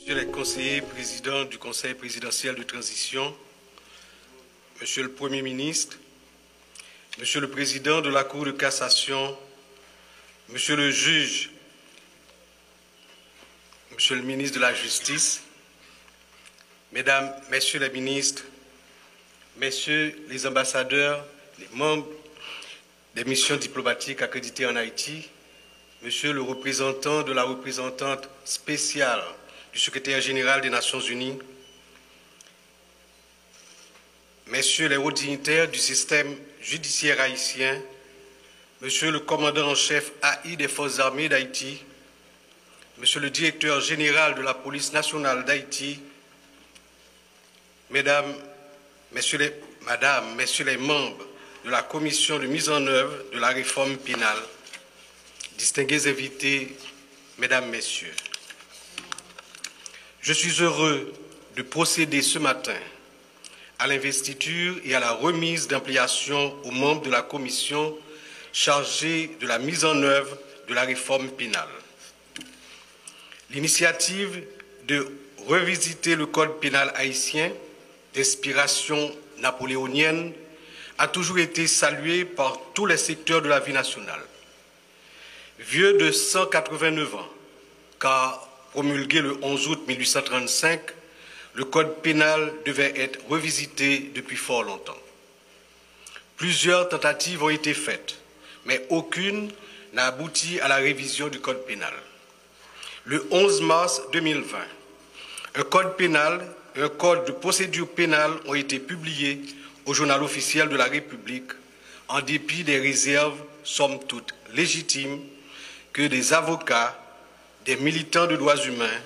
Monsieur les conseillers présidents du Conseil présidentiel de transition, Monsieur le Premier ministre, Monsieur le Président de la Cour de cassation, Monsieur le juge, Monsieur le ministre de la Justice, Mesdames, Messieurs les ministres, Messieurs les ambassadeurs, les membres des missions diplomatiques accréditées en Haïti, Monsieur le représentant de la représentante spéciale du secrétaire général des Nations Unies, Messieurs les hauts dignitaires du système judiciaire haïtien, Monsieur le commandant en chef AI des Forces armées d'Haïti, Monsieur le directeur général de la police nationale d'Haïti, Mesdames, Messieurs les membres de la commission de mise en œuvre de la réforme pénale, distingués invités, Mesdames, Messieurs, je suis heureux de procéder ce matin à l'investiture et à la remise d'ampliation aux membres de la commission chargée de la mise en œuvre de la réforme pénale. L'initiative de revisiter le code pénal haïtien d'inspiration napoléonienne a toujours été saluée par tous les secteurs de la vie nationale. Vieux de 189 ans, car promulgué le 11 août 1835, le code pénal devait être revisité depuis fort longtemps. Plusieurs tentatives ont été faites, mais aucune n'a abouti à la révision du code pénal. Le 11 mars 2020, un code pénal et un code de procédure pénale ont été publiés au Journal officiel de la République, en dépit des réserves, somme toute légitimes, que des avocats, des militants de droits humains,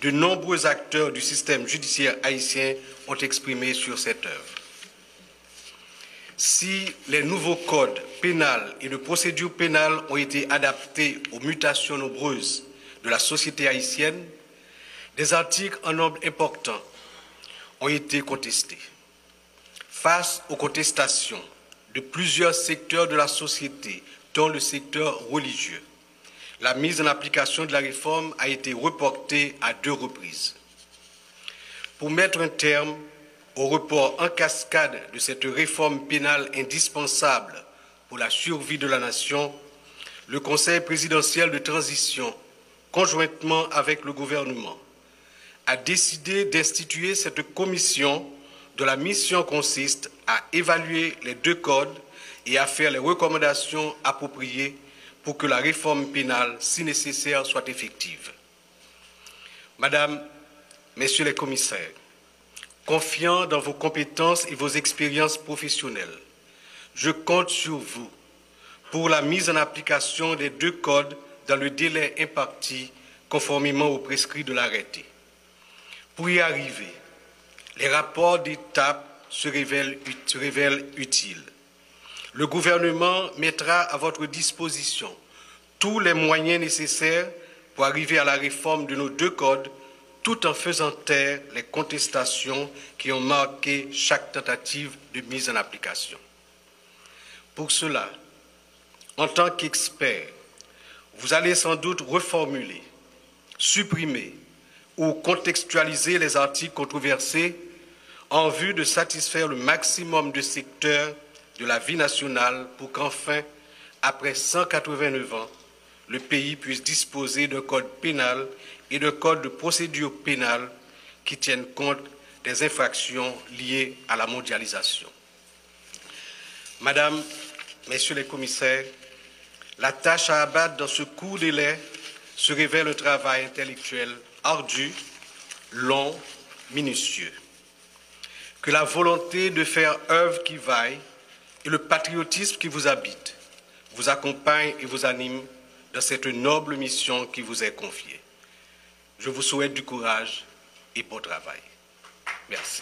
de nombreux acteurs du système judiciaire haïtien ont exprimé sur cette œuvre. Si les nouveaux codes pénals et de procédure pénale ont été adaptés aux mutations nombreuses de la société haïtienne, des articles en nombre important ont été contestés. Face aux contestations de plusieurs secteurs de la société, dont le secteur religieux, la mise en application de la réforme a été reportée à 2 reprises. Pour mettre un terme au report en cascade de cette réforme pénale indispensable pour la survie de la nation, le Conseil présidentiel de transition, conjointement avec le gouvernement, a décidé d'instituer cette commission dont la mission consiste à évaluer les 2 codes et à faire les recommandations appropriées pour que la réforme pénale, si nécessaire, soit effective. Madame, Messieurs les commissaires, confiant dans vos compétences et vos expériences professionnelles, je compte sur vous pour la mise en application des 2 codes dans le délai imparti conformément aux prescrits de l'arrêté. Pour y arriver, les rapports d'étape se révèlent utiles. Le gouvernement mettra à votre disposition tous les moyens nécessaires pour arriver à la réforme de nos 2 codes, tout en faisant taire les contestations qui ont marqué chaque tentative de mise en application. Pour cela, en tant qu'expert, vous allez sans doute reformuler, supprimer ou contextualiser les articles controversés en vue de satisfaire le maximum de secteurs de la vie nationale pour qu'enfin, après 189 ans, le pays puisse disposer d'un code pénal et d'un code de procédure pénale qui tiennent compte des infractions liées à la mondialisation. Madame, Messieurs les commissaires, la tâche à abattre dans ce court délai se révèle un travail intellectuel ardu, long, minutieux. Que la volonté de faire œuvre qui vaille et le patriotisme qui vous habite vous accompagnent et vous animent dans cette noble mission qui vous est confiée. Je vous souhaite du courage et bon travail. Merci.